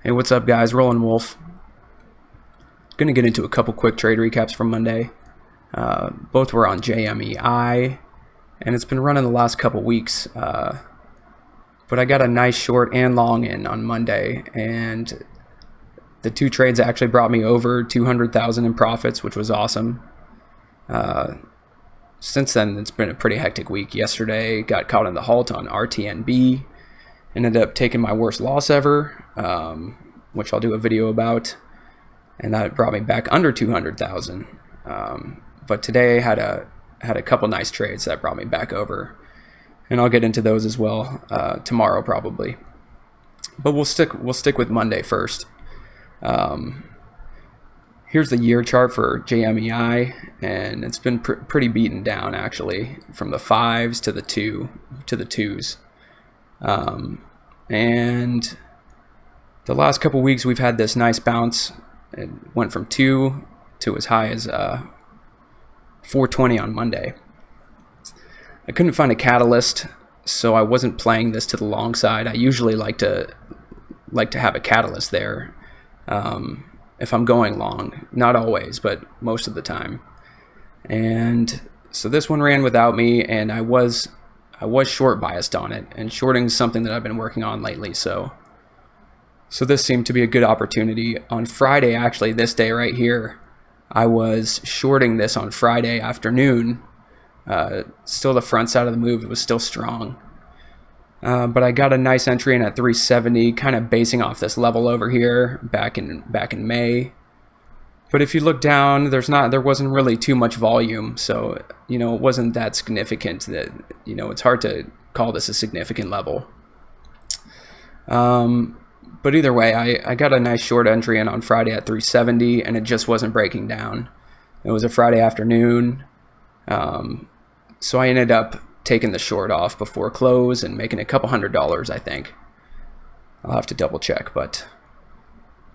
Hey, what's up, guys? Rolling Wolf. Going to get into a couple quick trade recaps from Monday. Both were on JMEI, and it's been running the last couple weeks. But I got a nice short and long in on Monday, and the two trades actually brought me over 200,000 in profits, which was awesome. Since then, it's been a pretty hectic week. Yesterday, got caught in the halt on RTNB. Ended up taking my worst loss ever, which I'll do a video about, and that brought me back under 200,000. But today had a couple nice trades that brought me back over, and I'll get into those as well tomorrow probably. But we'll stick with Monday first. Here's the year chart for JMEI, and it's been pretty beaten down actually, from the 5s to the 2s. And the last couple weeks we've had this nice bounce. It went from 2 to as high as 420 on Monday. I couldn't find a catalyst, so I wasn't playing this to the long side. I usually like to have a catalyst there if I'm going long. Not always, but most of the time. And so this one ran without me, and I was short biased on it, and shorting is something that I've been working on lately, so this seemed to be a good opportunity. On Friday, actually, this day right here, I was shorting this on Friday afternoon. Still the front side of the move, it was still strong. But I got a nice entry in at 370, kind of basing off this level over here back in May. But if you look down, there wasn't really too much volume, so it wasn't that significant. That it's hard to call this a significant level. But either way, I got a nice short entry in on Friday at 370, and it just wasn't breaking down. It was a Friday afternoon, so I ended up taking the short off before close and making a couple $100, I think. I'll have to double check, but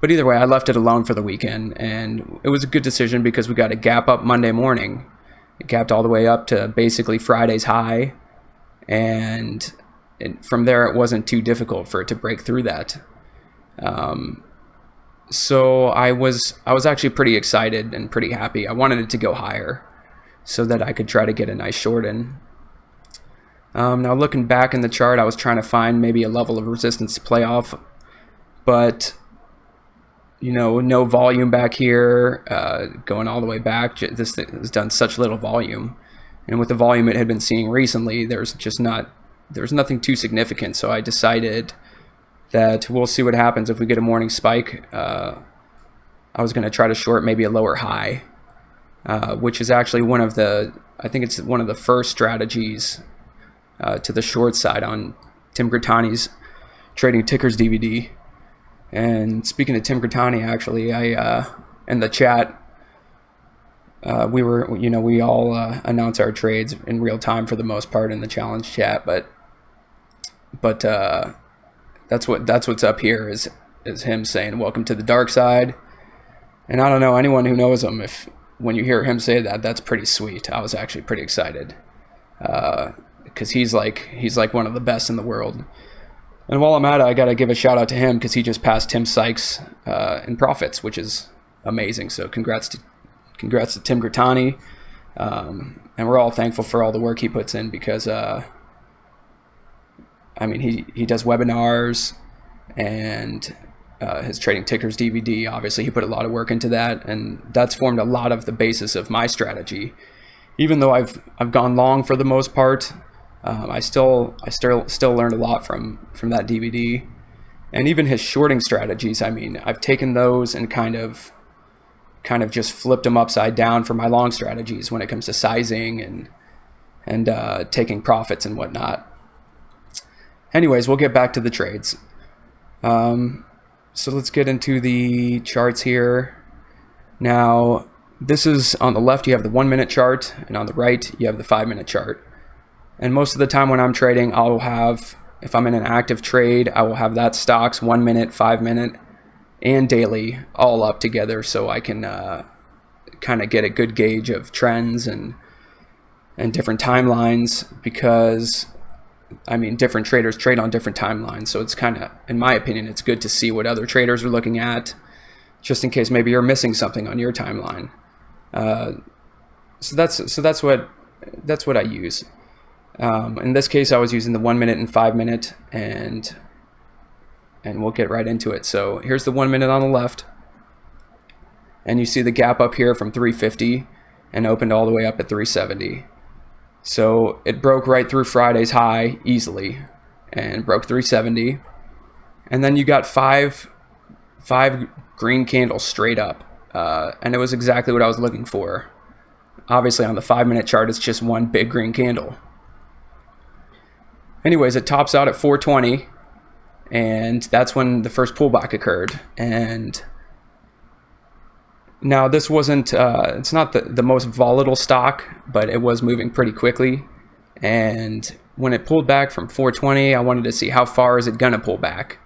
either way, I left it alone for the weekend, and it was a good decision because we got a gap up Monday morning. It gapped all the way up to basically Friday's high, and from there it wasn't too difficult for it to break through that. So I was actually pretty excited and pretty happy. I wanted it to go higher so that I could try to get a nice short in. Now looking back in the chart, I was trying to find maybe a level of resistance to play off, but no volume back here, going all the way back. This thing has done such little volume, and with the volume it had been seeing recently, there's nothing too significant. So I decided that we'll see what happens if we get a morning spike. I was going to try to short maybe a lower high, which is actually I think it's one of the first strategies to the short side on Tim Grittani's Trading Tickers DVD. And speaking of Tim Grittani, actually, I in the chat, we all announce our trades in real time for the most part in the challenge chat, but that's what's up here is him saying welcome to the dark side. And I don't know, anyone who knows him, when you hear him say that, that's pretty sweet. I was actually pretty excited because he's like one of the best in the world. And while I'm at it, I got to give a shout out to him because he just passed Tim Sykes in profits, which is amazing. So congrats to Tim Grittani. And we're all thankful for all the work he puts in because, he does webinars and his Trading Tickers DVD. Obviously, he put a lot of work into that, and that's formed a lot of the basis of my strategy. Even though I've gone long for the most part, I still learned a lot from that DVD, and even his shorting strategies. I've taken those and kind of just flipped them upside down for my long strategies when it comes to sizing and taking profits and whatnot. Anyways, we'll get back to the trades. So let's get into the charts here. Now, this is on the left, you have the 1 minute chart, and on the right, you have the 5 minute chart. And most of the time when I'm trading, if I'm in an active trade, I will have that stocks 1 minute, 5 minute, and daily all up together, so I can kind of get a good gauge of trends and different timelines, because I mean, different traders trade on different timelines, so it's kind of, in my opinion, it's good to see what other traders are looking at, just in case maybe you're missing something on your timeline. So that's what I use. In this case, I was using the 1 minute and 5 minute, and we'll get right into it. So here's the 1 minute on the left, and you see the gap up here from 350 and opened all the way up at 370. So it broke right through Friday's high easily and broke 370, and then you got five green candles straight up, and it was exactly what I was looking for. Obviously on the 5 minute chart, it's just one big green candle. Anyways, it tops out at 420, and that's when the first pullback occurred. And now this wasn't, it's not the most volatile stock, but it was moving pretty quickly. And when it pulled back from 420, I wanted to see how far is it gonna pull back.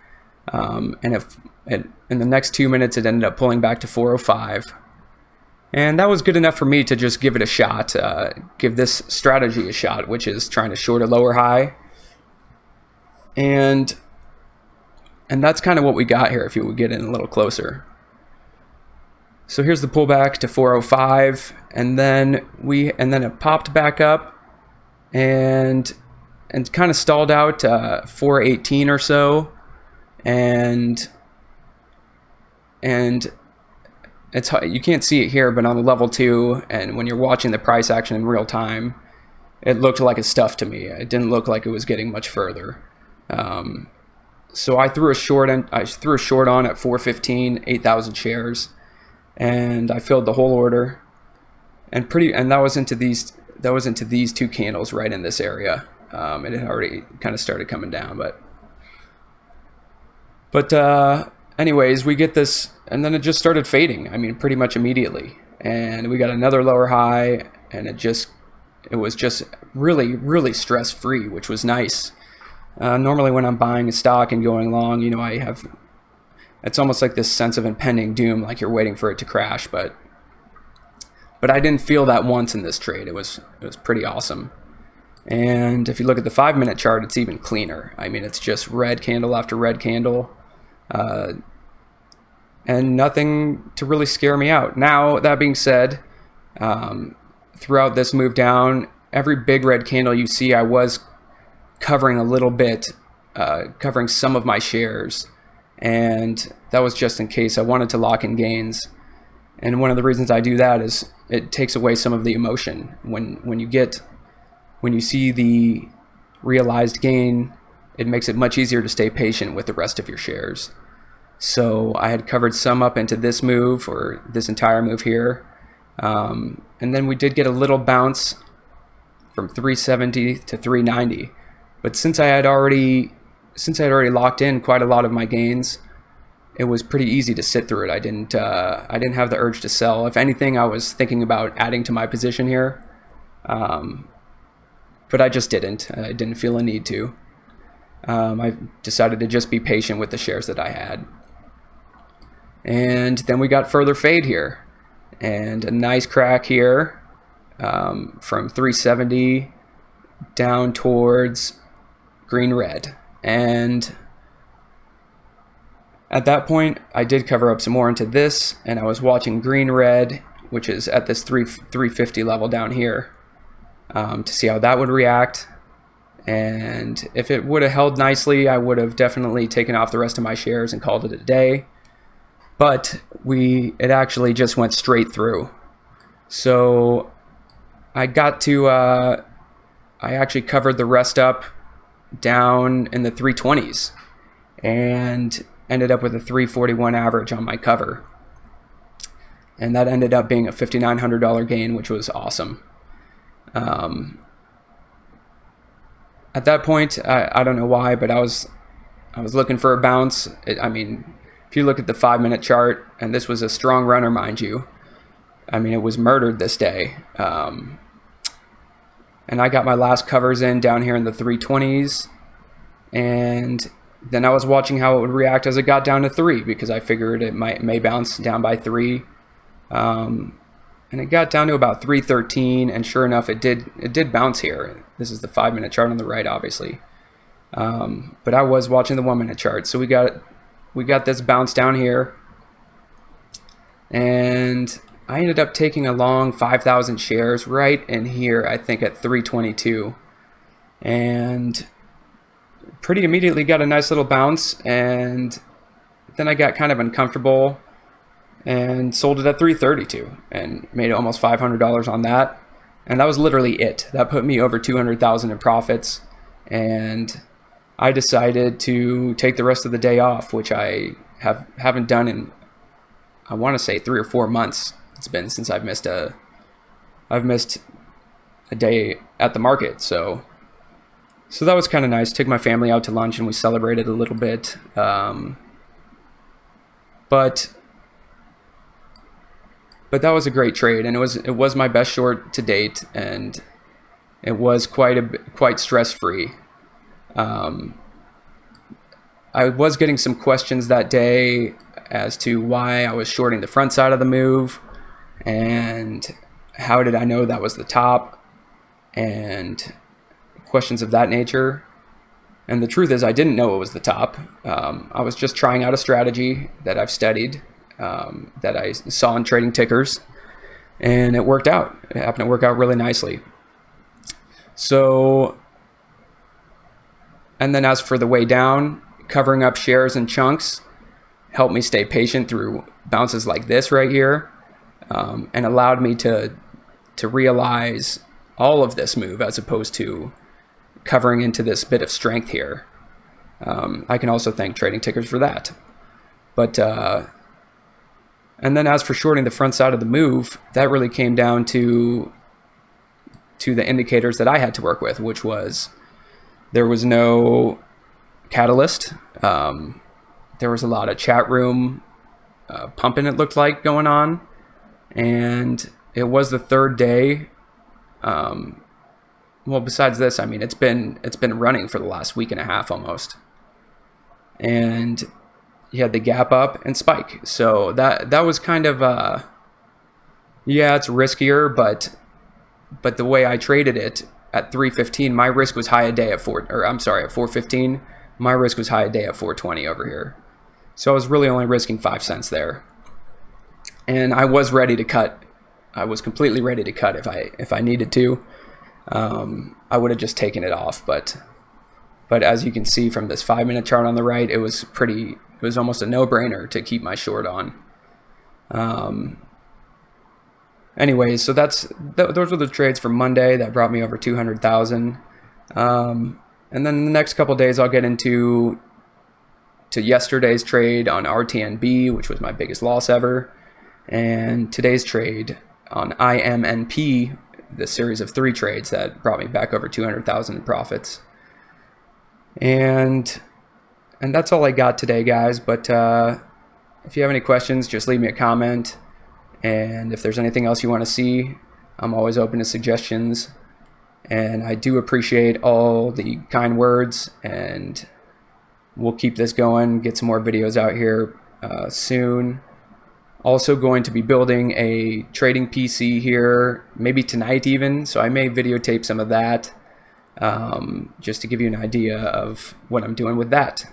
And if in the next 2 minutes, it ended up pulling back to 405. And that was good enough for me to just give it a shot, give this strategy a shot, which is trying to short a lower high. And that's kind of what we got here if you would get in a little closer. So here's the pullback to 405, and then it popped back up and kind of stalled out 418 or so, and it's, you can't see it here, but on the level 2, and when you're watching the price action in real time, it looked like a stuff to me. It didn't look like it was getting much further. So I threw a short on at 415, 8,000 shares, and I filled the whole order, and that was into these two candles right in this area. It had already kind of started coming down, but anyways, we get this, and then it just started fading. I mean, pretty much immediately, and we got another lower high, and it was just really, really stress-free, which was nice. Normally when I'm buying a stock and going long, it's almost like this sense of impending doom, like you're waiting for it to crash, but I didn't feel that once in this trade. It was pretty awesome. And if you look at the 5 minute chart, it's even cleaner. I mean, it's just red candle after red candle, and nothing to really scare me out. Now, that being said, throughout this move down, every big red candle you see, I was covering a little bit, covering some of my shares, and that was just in case I wanted to lock in gains. And one of the reasons I do that is it takes away some of the emotion. When you see the realized gain, it makes it much easier to stay patient with the rest of your shares. So I had covered some up into this move, or this entire move here, and then we did get a little bounce from 370 to 390. But since I had already locked in quite a lot of my gains, it was pretty easy to sit through it. I didn't have the urge to sell. If anything, I was thinking about adding to my position here, but I just didn't. I didn't feel a need to. I decided to just be patient with the shares that I had. And then we got further fade here, and a nice crack here, from 370 down towards green red. And at that point, I did cover up some more into this, and I was watching green red, which is at this 350 level down here, to see how that would react. And if it would have held nicely, I would have definitely taken off the rest of my shares and called it a day. But it actually just went straight through. So I actually covered the rest up down in the 320s and ended up with a 341 average on my cover. And that ended up being a $5,900 gain, which was awesome. At that point, I don't know why, but I was looking for a bounce. I mean, if you look at the 5 minute chart, and this was a strong runner, mind you, I mean, it was murdered this day. And I got my last covers in down here in the 320s, and then I was watching how it would react as it got down to 3, because I figured it may bounce down by 3. And it got down to about 313, and sure enough, it did bounce here. This is the 5 minute chart on the right, obviously. But I was watching the 1 minute chart. So we got this bounce down here, and I ended up taking a long 5,000 shares right in here, I think at 322, and pretty immediately got a nice little bounce, and then I got kind of uncomfortable and sold it at 332 and made almost $500 on that. And that was literally it. That put me over 200,000 in profits, and I decided to take the rest of the day off, which I haven't done in, I want to say 3 or 4 months. It's been since I've missed a day at the market. So that was kind of nice. Took my family out to lunch and we celebrated a little bit. But that was a great trade, and it was my best short to date, and it was quite stress-free. I was getting some questions that day as to why I was shorting the front side of the move, and how did I know that was the top, and questions of that nature. And the truth is, I didn't know it was the top. I was just trying out a strategy that I've studied, that I saw in trading tickers, and it worked out. It happened to work out really nicely. So, and then as for the way down, covering up shares and chunks helped me stay patient through bounces like this right here, and allowed me to realize all of this move as opposed to covering into this bit of strength here. I can also thank trading tickers for that. But and then as for shorting the front side of the move, that really came down to the indicators that I had to work with, which was there was no catalyst. There was a lot of chat room pumping, it looked like, going on, and it was the third day. Well, besides this, I mean, it's been running for the last week and a half almost, and you had the gap up and spike. So that was kind of yeah, it's riskier, but the way I traded it at 315, my risk was high a day at 415. My risk was high a day at 420 over here. So I was really only risking 5 cents there, and I was ready to cut. I was completely ready to cut if I needed to. I would have just taken it off, but as you can see from this 5 minute chart on the right, it was almost a no-brainer to keep my short on. Anyways, so those were the trades for Monday that brought me over 200,000. And then the next couple days I'll get into yesterday's trade on RTNB, which was my biggest loss ever, and today's trade on IMNP, the series of 3 trades that brought me back over 200,000 in profits. And that's all I got today, guys. But if you have any questions, just leave me a comment. And if there's anything else you want to see, I'm always open to suggestions. And I do appreciate all the kind words, and we'll keep this going, get some more videos out here soon. Also going to be building a trading PC here, maybe tonight even, so I may videotape some of that, just to give you an idea of what I'm doing with that.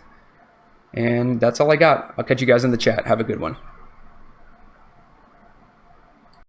And that's all I got. I'll catch you guys in the chat. Have a good one.